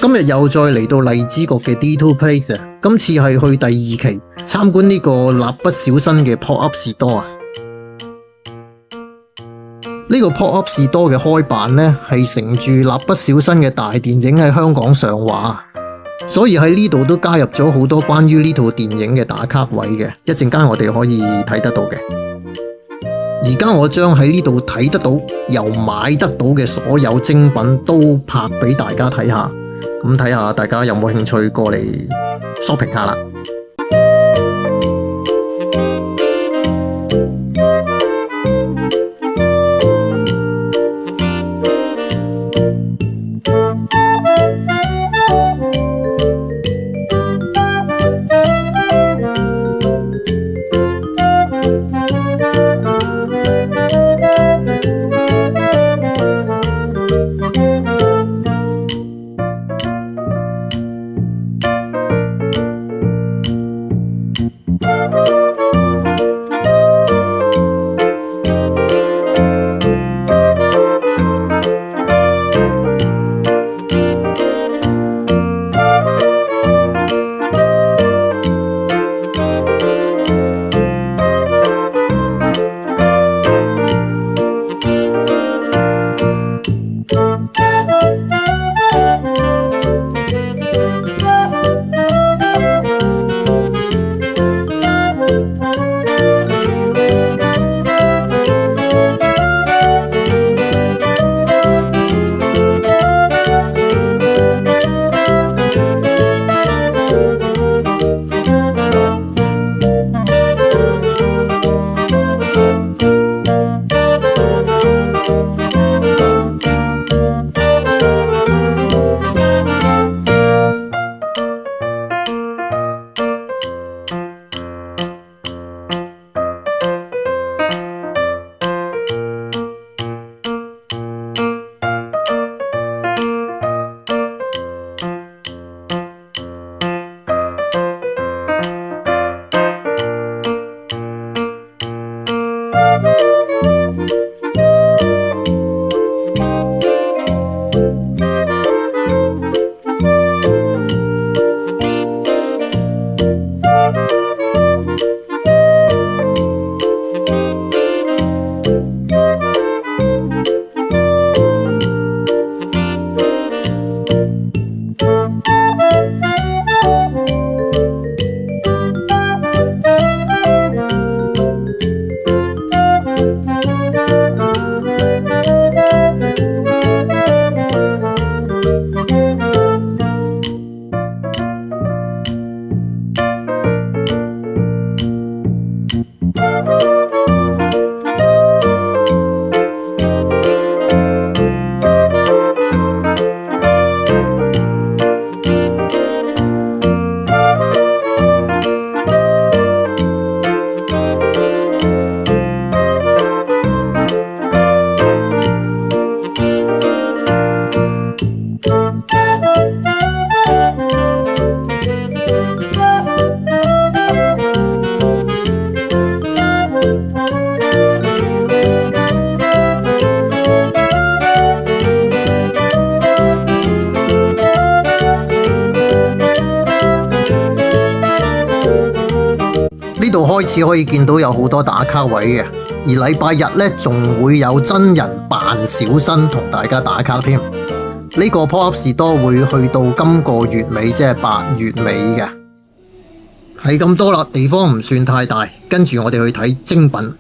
今日又再嚟到荔枝角嘅 D2 Place 啊！今次係去第2期參觀呢個蠟筆小新嘅 Pop-up Store啊！呢個 Pop-up Store嘅開辦呢，係乘住蠟筆小新嘅大電影喺香港上畫，所以喺呢度都加入咗好多關於呢套電影嘅打卡位嘅，一陣間我哋可以睇得到嘅。而家我將喺呢度睇得到又買得到嘅所有精品都拍俾大家睇下。咁睇下大家有冇興趣過嚟 shopping 下啦。呢度開始可以見到有好多打卡位嘅，而禮拜日呢仲會有真人扮小新同大家打卡添。呢個 Pop-up Store會去到今個月尾，即係8月尾嘅。係咁多啦，地方唔算太大，跟住我哋去睇精品。